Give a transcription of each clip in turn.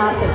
ನಾಲ್ಕು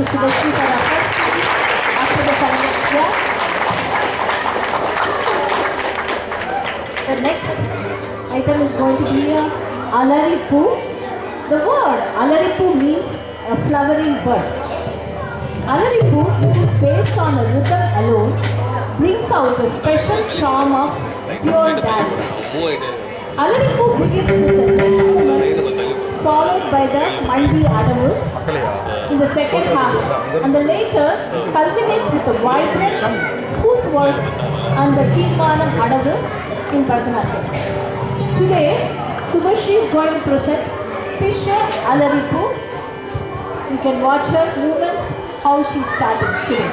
Subhashri for our first speech after the Saranga. The next item is going to be a Alaripu. The word Alaripu means a flowering bird. Alaripu, which is based on a rhythm alone, brings out a special charm of pure dance. Alaripu begins with the neck movements, followed by the Mandi Adavus in the second half, and the later culminates with the vibrant footwork and the Tirmanam Adavu in Bharatanatyam. Today, Subhashri is going to present Tisha Alaripu. You can watch her movements, how she started today.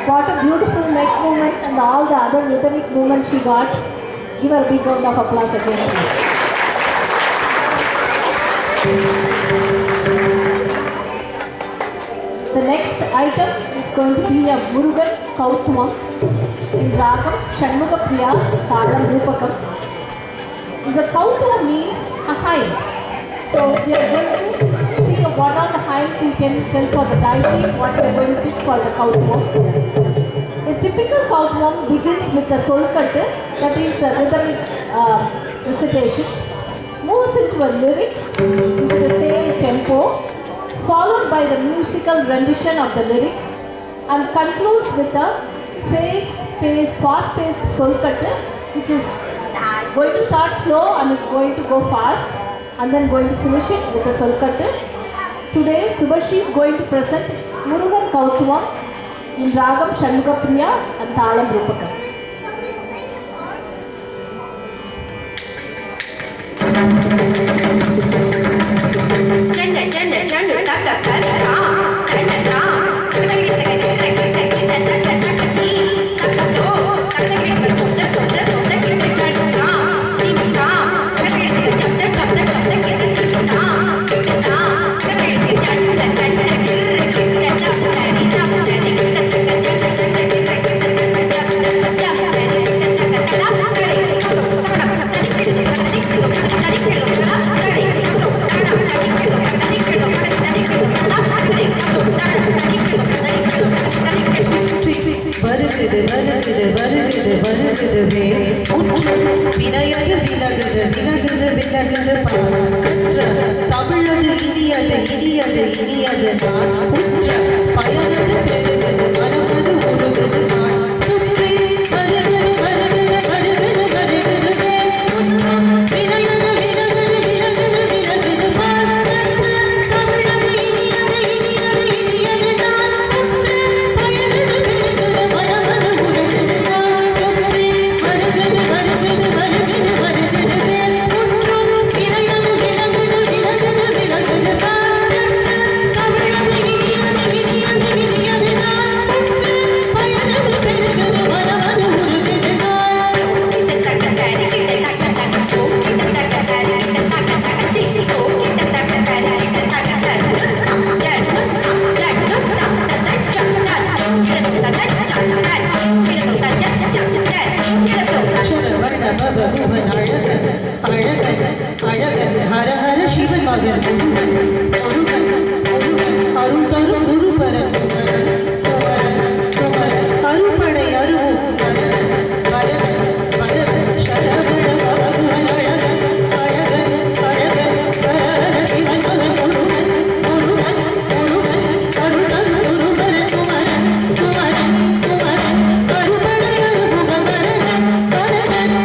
What a beautiful neck movements and all the other rhythmic movements she got. Give her a big round of applause again, please. The next item is going to be a Murugan Kautumam in Ragam Shanmuga Priya Thalam Rupakam. The Kautumam means a hymn. So we are going to see what are the hymns you can tell for the deity, what we are going to pick for the Kautumam. A typical Kautumam begins with the Solkattu, that is a rhythmic recitation, moves into a lyrics into the same tempo, followed by the musical rendition of the lyrics, and concludes with a fast-paced Solkattu, which is going to start slow and it's going to go fast, and then going to finish it with a Solkattu. Today, Subhashri is going to present Murugan Kautumam in Ragam Shanmuga Priya and Thalam Rupakam. Chanda chanda chanda taka taka பெருகுதுவே முற்றும் வினையது விலகுது விலகுது விலகுது பாற்ற தமிழது இனியது இனியது இனியது நான் உற்ற பயனது பெருகுது மனமது உருகுது நான் சுற்றி வருகுது வருகுது வருகுது வருகுதுவே முற்றும் வினையது விலகுது விலகுது விலகுது பாற்ற தமிழது இனியது இனியது இனியது நான் உற்ற பயனது பெருகுது மனமது உருகுது நான் சுற்றி வருகுது வருகுது வருகுது வருகுதுவே முற்றும் வினையது விலகுது விலகுது விலகுது பாற்ற தமிழது இனியது இனியது இனியது நான் உற்ற பயனது பெருகுது மனமது உருகுது நான் ஹர ஹர சிவன் மகன் அருள் தரும் குருபரன் அருள்படை அருள் வரதன் வரதன் சரவண பகவன் அழகன் அழகன் அழகன் ஹர ஹர சிவன் மகன் முருகன் முருகன் முருகன் அருள் தரும் குருபரன் Kumaran Kumaran Kumaran அருள்படை Arulmugam Varadhan Varadhan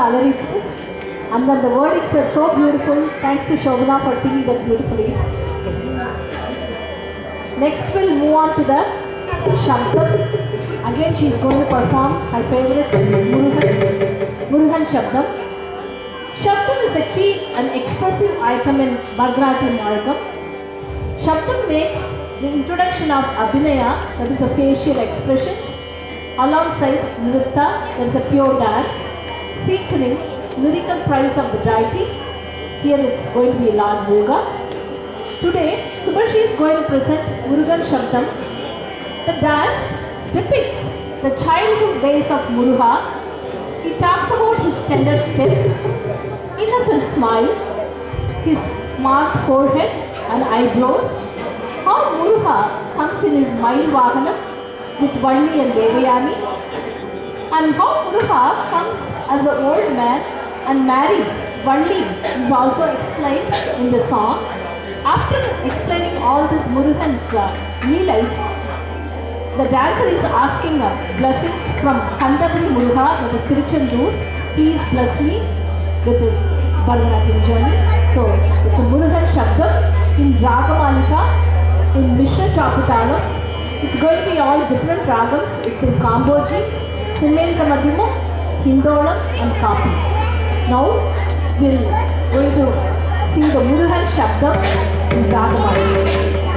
Alaripu. And then the wordings were so beautiful. Thanks to Shobana for singing that beautifully. Next we'll move on to the Shabdam. Again she is going to perform her favorite Murugan Shabdam. Shabdam is a key and expressive item in Bharatanatyam Margam. Shabdam makes the introduction of Abhinaya, that is a facial expressions, alongside Nritta, that is a pure dance, featuring lyrical praise of the deity. Here it's going to be Lord Muruga. Today, Subhashi is going to present Murugan Shabdam. The dance depicts the childhood days of Muruga. He talks about his tender steps, innocent smile, his marked forehead and eyebrows, how Muruga comes in his Mail Vahanam with Valli and Devayani, and how Muruga comes as an old man and marries Valli is also explained in the song. After explaining all this Murugan's leelas, the dancer is asking blessings from Kandaburi Muruga, that is Tiruchendur. Please bless me with his Bharatanatyam journey. So it's a Murugan Shabdam in Ragamalika, in Mishra Chaputalam. It's going to be all different ragams. It's in Kamboji, Simmenka Madhyamam, Hindolam and Kapi. Now we're going to see the Murugan Shabdam in Ragamalika.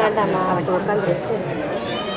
வேண்டாமா அவட்டு உட்காந்து rest